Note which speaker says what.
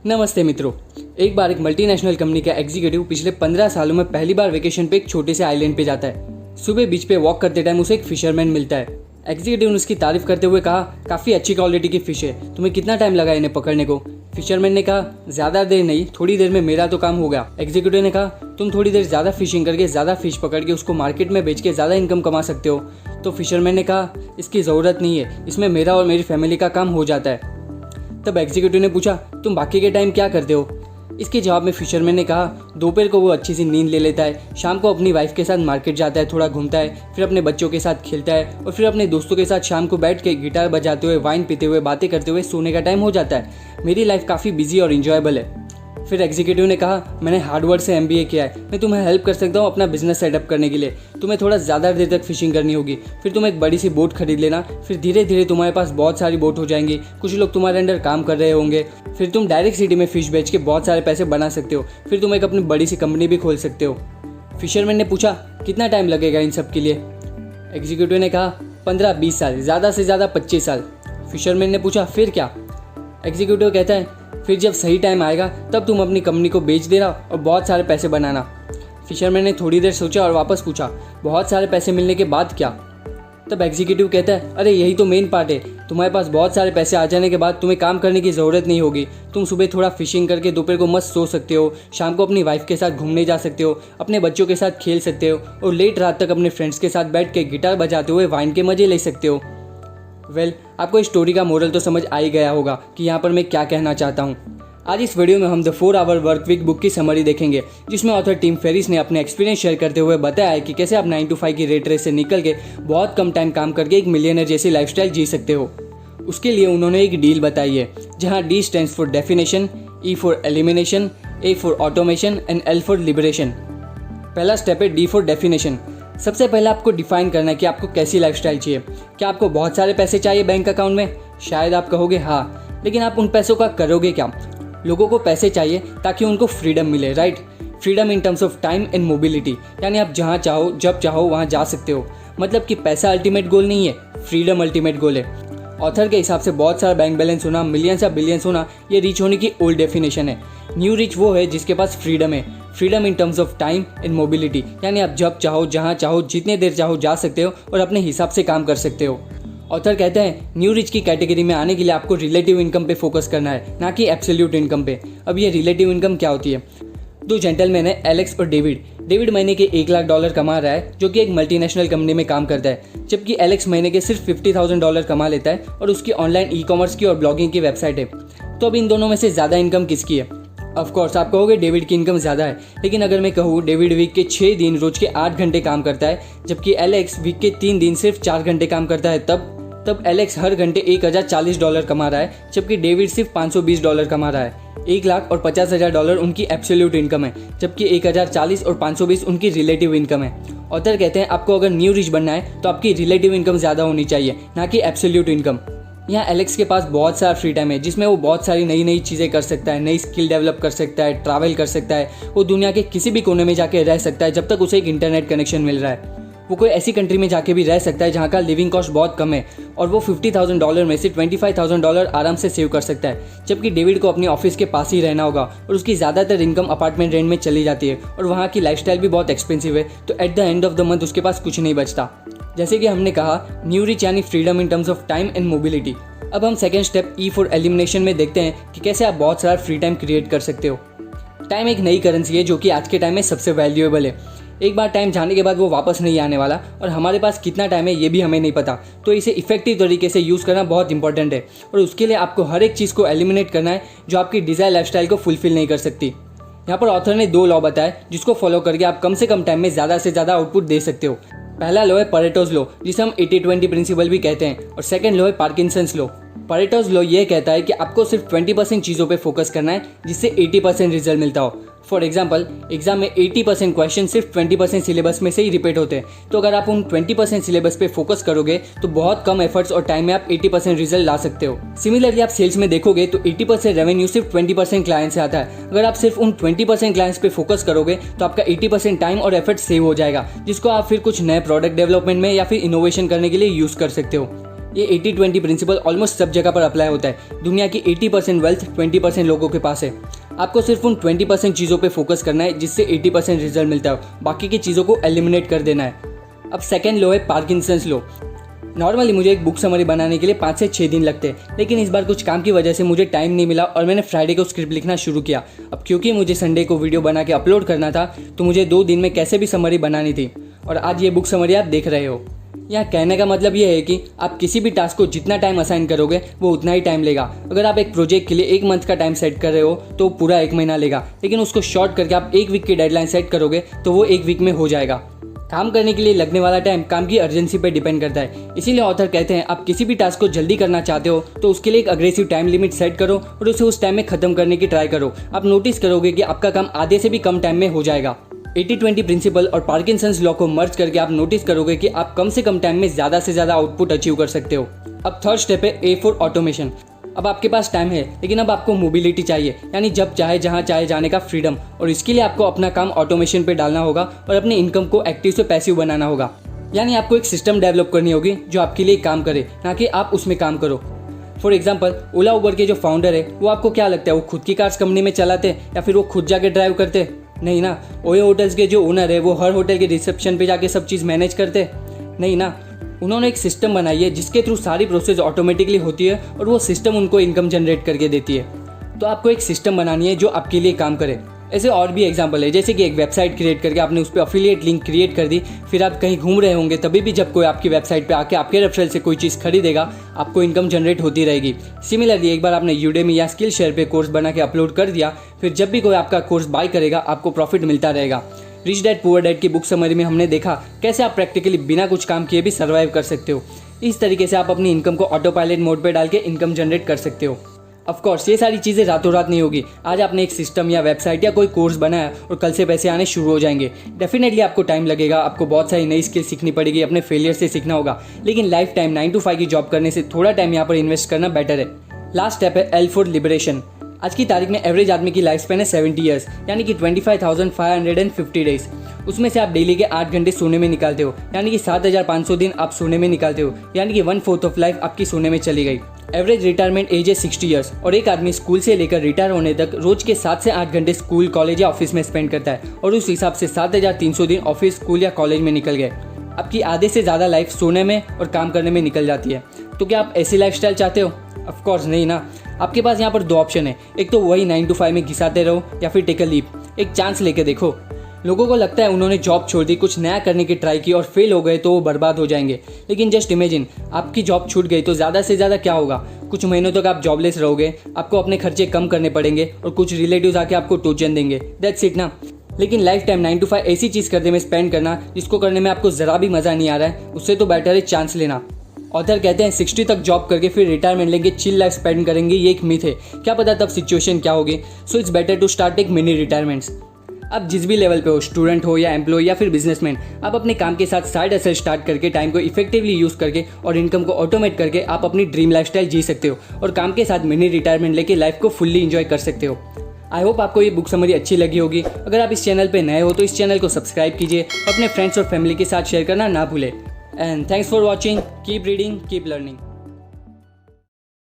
Speaker 1: नमस्ते मित्रों। एक बार एक मल्टीनेशनल कंपनी का एग्जीक्यूटिव पिछले 15 सालों में पहली बार वेकेशन पे एक छोटे से आइलैंड पे जाता है। सुबह बीच पे वॉक करते टाइम उसे एक फिशरमैन मिलता है। एग्जीक्यूटिव ने उसकी तारीफ करते हुए कहा, काफ़ी अच्छी क्वालिटी की फ़िश है, तुम्हें कितना टाइम लगा इन्हें पकड़ने को? फिशरमैन ने कहा, ज़्यादा देर नहीं, थोड़ी देर में मेरा तो काम हो गया। एग्जीक्यूटिव ने कहा, तुम थोड़ी देर ज़्यादा फिशिंग करके ज़्यादा फिश पकड़ के उसको मार्केट में बेच के ज़्यादा इनकम कमा सकते हो। तो फिशरमैन ने कहा, इसकी ज़रूरत नहीं है, इसमें मेरा और मेरी फैमिली का काम हो जाता है। तब एग्जीक्यूटिव ने पूछा, तुम बाकी के टाइम क्या करते हो? इसके जवाब में फिशरमैन ने कहा, दोपहर को वो अच्छी सी नींद ले लेता है, शाम को अपनी वाइफ के साथ मार्केट जाता है, थोड़ा घूमता है, फिर अपने बच्चों के साथ खेलता है और फिर अपने दोस्तों के साथ शाम को बैठ के गिटार बजाते हुए, वाइन पीते हुए, बातें करते हुए सोने का टाइम हो जाता है। मेरी लाइफ काफ़ी बिजी और इंजॉयबल है। फिर एग्जीक्यूटिव ने कहा, मैंने हार्डवर्ड से MBA किया है, मैं तुम्हें हेल्प कर सकता हूँ अपना बिजनेस सेटअप करने के लिए। तुम्हें थोड़ा ज़्यादा देर तक फिशिंग करनी होगी, फिर तुम एक बड़ी सी बोट खरीद लेना, फिर धीरे धीरे तुम्हारे पास बहुत सारी बोट हो जाएंगी, कुछ लोग तुम्हारे अंडर काम कर रहे होंगे, फिर तुम डायरेक्ट सिटी में फ़िश बेच के बहुत सारे पैसे बना सकते हो, फिर तुम एक अपनी बड़ी सी कंपनी भी खोल सकते हो। फिशरमैन ने पूछा, कितना टाइम लगेगा इन सब के लिए? एग्जीक्यूटिव ने कहा, 15-20 साल, ज़्यादा से ज़्यादा 25 साल। फिशरमैन ने पूछा, फिर क्या? एग्जीक्यूटिव कहता है, फिर जब सही टाइम आएगा तब तुम अपनी कंपनी को बेच देना और बहुत सारे पैसे बनाना। फिशरमैन ने थोड़ी देर सोचा और वापस पूछा, बहुत सारे पैसे मिलने के बाद क्या? तब एग्जीक्यूटिव कहता है, अरे यही तो मेन पार्ट है, तुम्हारे पास बहुत सारे पैसे आ जाने के बाद तुम्हें काम करने की ज़रूरत नहीं होगी। तुम सुबह थोड़ा फिशिंग करके दोपहर को मस्त सो सकते हो, शाम को अपनी वाइफ के साथ घूमने जा सकते हो, अपने बच्चों के साथ खेल सकते हो और लेट रात तक अपने फ्रेंड्स के साथ बैठ के गिटार बजाते हुए वाइन के मज़े ले सकते हो। आपको इस स्टोरी का मोरल तो समझ आ ही गया होगा कि यहाँ पर मैं क्या कहना चाहता हूँ। आज इस वीडियो में हम the 4 hour work week book की समरी देखेंगे, जिसमें ऑथर टिम फेरिस ने अपने एक्सपीरियंस शेयर करते हुए बताया है कि कैसे आप 9 to 5 की रेट रेस से निकल के बहुत कम टाइम काम करके एक मिलियनर जैसी लाइफस्टाइल जी सकते हो। उसके लिए उन्होंने एक डील बताई है, जहाँ D stands for definition, E for elimination, A for automation and L for liberation. पहला स्टेप है D फॉर डेफिनेशन। सबसे पहले आपको डिफाइन करना है कि आपको कैसी लाइफस्टाइल चाहिए। क्या आपको बहुत सारे पैसे चाहिए बैंक अकाउंट में? शायद आप कहोगे हाँ, लेकिन आप उन पैसों का करोगे क्या? लोगों को पैसे चाहिए ताकि उनको फ्रीडम मिले, right? Freedom in terms of time and mobility, यानी आप जहाँ चाहो जब चाहो वहाँ जा सकते हो। मतलब कि पैसा अल्टीमेट गोल नहीं है, फ्रीडम अल्टीमेट गोल है। ऑथर के हिसाब से बहुत सारा बैंक बैलेंस होना, मिलियंस या बिलियंस होना, ये रिच होने की ओल्ड डेफिनेशन है। न्यू रिच वो है जिसके पास फ्रीडम है, freedom in terms of time and mobility, यानी आप जब चाहो जहाँ चाहो जितने देर चाहो जा सकते हो और अपने हिसाब से काम कर सकते हो। ऑथर कहते हैं, न्यू रिच की कैटेगरी में आने के लिए आपको रिलेटिव इनकम पे फोकस करना है, ना कि एब्सोल्यूट इनकम पे। अब ये रिलेटिव इनकम क्या होती है? दो जेंटलमैन है, एलेक्स और डेविड। डेविड महीने के $1 लाख कमा रहा है, जो कि एक मल्टीनेशनल कंपनी में काम करता है, जबकि एलेक्स महीने के सिर्फ $50,000 कमा लेता है और उसकी ऑनलाइन ई-कॉमर्स की और ब्लॉगिंग की वेबसाइट है। तो अब इन दोनों में से ज़्यादा इनकम किसकी है? ऑफ कोर्स आप कहोगे डेविड की इनकम ज़्यादा है, लेकिन अगर मैं कहूँ डेविड वीक के 6 दिन रोज के 8 घंटे काम करता है, जबकि एलेक्स वीक के 3 दिन सिर्फ 4 घंटे काम करता है, तब एलेक्स हर घंटे $1,040 कमा रहा है, जबकि डेविड सिर्फ $520 कमा रहा है। $1,50,000 उनकी एब्सोल्यूट इनकम है, जबकि 1,040 और 520 उनकी रिलेटिव इनकम है। ऑथर कहते हैं, आपको अगर न्यू रिच बनना है तो आपकी रिलेटिव इनकम ज़्यादा होनी चाहिए, ना कि एब्सोल्यूट इनकम। यहाँ एलेक्स के पास बहुत सारा फ्री टाइम है, जिसमें वो बहुत सारी नई नई चीज़ें कर सकता है, नई स्किल डेवलप कर सकता है, ट्रैवल कर सकता है, वो दुनिया के किसी भी कोने में जाके रह सकता है जब तक उसे एक इंटरनेट कनेक्शन मिल रहा है। वो कोई ऐसी कंट्री में जाके भी रह सकता है जहाँ का लिविंग कॉस्ट बहुत कम है और वो $50,000 में से $25,000 आराम से सेव कर सकता है, जबकि डेविड को अपनी ऑफिस के पास ही रहना होगा और उसकी ज़्यादातर इनकम अपार्टमेंट रेंट में चली जाती है और वहाँ की लाइफस्टाइल भी बहुत एक्सपेंसिव है। तो at the end of the month उसके पास कुछ नहीं बचता। जैसे कि हमने कहा, न्यू रिच यानी freedom in terms of time and mobility. अब हम second step E for elimination में देखते हैं कि कैसे आप बहुत सारा फ्री टाइम क्रिएट कर सकते हो। टाइम एक नई करेंसी है जो कि आज के टाइम में सबसे वैल्यूएबल है। एक बार टाइम जाने के बाद वो वापस नहीं आने वाला और हमारे पास कितना टाइम है ये भी हमें नहीं पता। तो इसे इफेक्टिव तरीके से यूज़ करना बहुत इंपॉर्टेंट है और उसके लिए आपको हर एक चीज़ को एलिमिनेट करना है जो आपकी डिज़ायर लाइफस्टाइल को फुलफिल नहीं कर सकती। यहाँ पर ऑथर ने 2 लॉ बताए जिसको फॉलो करके आप कम से कम टाइम में ज़्यादा से ज़्यादा आउटपुट दे सकते हो। पहला लॉ है परेटोज लॉ, जिसे हम 80-20 प्रिंसिपल भी कहते हैं, और सेकेंड लॉ है पार्किंसंस लॉ। परेटोज लॉ ये कहता है कि आपको सिर्फ 20% चीज़ों पे फोकस करना है जिससे 80% रिजल्ट मिलता हो। फॉर एग्जाम्पल, एग्जाम में 80% क्वेश्चन सिर्फ 20% सिलेबस में से ही रिपीट होते हैं, तो अगर आप उन 20% सिलेबस पे फोकस करोगे तो बहुत कम एफर्ट्स और टाइम में आप 80% रिजल्ट ला सकते हो। सिमिलरली आप सेल्स में देखोगे तो 80% रेवेन्यू सिर्फ 20% क्लाइंट से आता है। अगर आप सिर्फ उन 20% क्लाइंट्स पे फोकस करोगे तो आपका 80% टाइम और एफर्ट सेव हो जाएगा, जिसको आप फिर कुछ नए प्रोडक्ट डेवलपमेंट में या फिर इनोवेशन करने के लिए यूज़ कर सकते हो। ये 80-20 प्रिंसिपल ऑलमोस्ट सब जगह पर अप्लाई होता है। दुनिया की 80% वेल्थ 20% लोगों के पास है। आपको सिर्फ उन 20% चीज़ों पे फोकस करना है जिससे 80% रिजल्ट मिलता है, बाकी की चीज़ों को एलिमिनेट कर देना है। अब सेकेंड लॉ है पार्किंसंस लॉ। नॉर्मली मुझे एक बुक समरी बनाने के लिए 5 से 6 दिन लगते हैं, लेकिन इस बार कुछ काम की वजह से मुझे टाइम नहीं मिला और मैंने फ्राइडे को स्क्रिप्ट लिखना शुरू किया। अब क्योंकि मुझे संडे को वीडियो बना के अपलोड करना था, तो मुझे 2 दिन में कैसे भी समरी बनानी थी, और आज ये बुक समरी आप देख रहे हो। यहाँ कहने का मतलब ये है कि आप किसी भी टास्क को जितना टाइम असाइन करोगे वो उतना ही टाइम लेगा। अगर आप एक प्रोजेक्ट के लिए 1 मंथ का टाइम सेट कर रहे हो तो पूरा 1 महीना लेगा, लेकिन उसको शॉर्ट करके आप 1 वीक की डेडलाइन सेट करोगे तो वो 1 वीक में हो जाएगा। काम करने के लिए लगने वाला टाइम काम की अर्जेंसी पर डिपेंड करता है। इसीलिए ऑथर कहते हैं आप किसी भी टास्क को जल्दी करना चाहते हो तो उसके लिए एक अग्रेसिव टाइम लिमिट सेट करो और उसे उस टाइम में खत्म करने की ट्राई करो। आप नोटिस करोगे कि आपका काम आधे से भी कम टाइम में हो जाएगा। 80-20 प्रिंसिपल और पार्किंसंस लॉ को मर्ज करके आप नोटिस करोगे कि आप कम से कम टाइम में ज़्यादा से ज़्यादा आउटपुट अचीव कर सकते हो। अब थर्ड स्टेप है ए फॉर ऑटोमेशन। अब आपके पास टाइम है, लेकिन अब आपको मोबिलिटी चाहिए, यानी जब चाहे जहाँ चाहे जाने का फ्रीडम, और इसके लिए आपको अपना काम ऑटोमेशन पे डालना होगा और अपने इनकम को एक्टिव से पैसिव बनाना होगा। यानी आपको एक सिस्टम डेवलप करनी होगी जो आपके लिए काम करे, ना कि आप उसमें काम करो। फॉर एग्जाम्पल, ओला उबर के जो फाउंडर है वो आपको क्या लगता है, वो खुद की कार्स कंपनी में चलाते या फिर वो खुद जाके ड्राइव करते? नहीं ना। ओयो होटल्स के जो ओनर है वो हर होटल के रिसेप्शन पे जाके सब चीज़ मैनेज करते? नहीं ना। उन्होंने एक सिस्टम बनाई है जिसके थ्रू सारी प्रोसेस ऑटोमेटिकली होती है और वो सिस्टम उनको इनकम जनरेट करके देती है। तो आपको एक सिस्टम बनानी है जो आपके लिए काम करे। ऐसे और भी एग्जांपल है, जैसे कि एक वेबसाइट क्रिएट करके आपने उस पर अफिलिएट लिंक क्रिएट कर दी, फिर आप कहीं घूम रहे होंगे तभी भी जब कोई आपकी वेबसाइट पे आके आपके रेफरल से कोई चीज़ खरीदेगा, आपको इनकम जनरेट होती रहेगी। सिमिलरली एक बार आपने यूडेमी या स्किल शेयर पे कोर्स बना के अपलोड कर दिया, फिर जब भी कोई आपका कोर्स बाय करेगा आपको प्रॉफिट मिलता रहेगा। रिच डैड पुअर डैड की बुक समरी में हमने देखा कैसे आप प्रैक्टिकली बिना कुछ काम किए भी सर्वाइव कर सकते हो। इस तरीके से आप अपनी इनकम को ऑटो पायलट मोड पे डाल के इनकम जनरेट कर सकते हो। ऑफ कोर्स ये सारी चीज़ें रातों रात नहीं होगी। आज आपने एक सिस्टम या वेबसाइट या कोई कोर्स बनाया और कल से पैसे आने शुरू हो जाएंगे। डेफिनेटली आपको टाइम लगेगा, आपको बहुत सारी नई स्किल सीखनी पड़ेगी, अपने फेलियर से सीखना होगा, लेकिन लाइफ टाइम 9 to 5 की जॉब करने से थोड़ा टाइम यहाँ पर इन्वेस्ट करना बेटर है। लास्ट स्टेप है एल फॉर लिबरेशन। आज की तारीख में एवरेज आदमी की लाइफ स्पैन है 70 ईयर्स, यानी कि 25,550 डेज। उसमें से आप डेली के 8 घंटे सोने में निकालते हो, यानी कि 7,500 दिन आप सोने में निकालते हो, यानी कि 1/4 ऑफ लाइफ आपकी सोने में चली गई। एवरेज रिटायरमेंट एज है 60 ईयर्स और एक आदमी स्कूल से लेकर रिटायर होने तक रोज के 7 से 8 घंटे स्कूल, कॉलेज या ऑफिस में स्पेंड करता है, और उस हिसाब से 7,300 दिन ऑफिस, स्कूल या कॉलेज में निकल गए। आपकी आधे से ज़्यादा लाइफ सोने में और काम करने में निकल जाती है। तो क्या आप ऐसी लाइफस्टाइल चाहते हो? ऑफ कोर्स नहीं ना। आपके पास यहाँ पर 2 ऑप्शन है, एक तो वही 9 to 5 में घिसाते रहो या फिर टेक अ लीप, एक चांस लेके देखो। लोगों को लगता है उन्होंने जॉब छोड़ दी, कुछ नया करने की ट्राई की और फेल हो गए तो वो बर्बाद हो जाएंगे, लेकिन जस्ट इमेजिन आपकी जॉब छूट गई तो ज़्यादा से ज़्यादा क्या होगा? कुछ महीनों तक आप जॉबलेस रहोगे, आपको अपने खर्चे कम करने पड़ेंगे और कुछ रिलेटिव्स आके आपको टोचन देंगे। दैट्स इट ना। लेकिन लाइफ टाइम 9 to 5 ऐसी चीज़ करने में स्पेंड करना जिसको करने में आपको ज़रा भी मज़ा नहीं आ रहा है, उससे तो बेटर है चांस लेना। ऑथर कहते हैं 60 तक जॉब करके फिर रिटायरमेंट लेंगे, चिल लाइफ स्पेंड करेंगे, ये एक मिथ है। क्या पता तब सिचुएशन क्या होगी। So it's better to start take mini retirements. आप जिस भी लेवल पे हो, स्टूडेंट हो या एम्प्लॉय या फिर बिजनेसमैन, आप अपने काम के साथ साइड हसल स्टार्ट करके टाइम को इफेक्टिवली यूज़ करके और इनकम को ऑटोमेट करके आप अपनी ड्रीम लाइफस्टाइल जी सकते हो और काम के साथ मिनी रिटायरमेंट लेके लाइफ को फुल्ली एंजॉय कर सकते हो। आई होप आपको ये बुक समरी अच्छी लगी होगी। अगर आप इस चैनल पे नए हो तो इस चैनल को सब्सक्राइब कीजिए, अपने फ्रेंड्स और फैमिली के साथ शेयर करना ना भूलें। And thanks for watching. Keep reading, keep learning.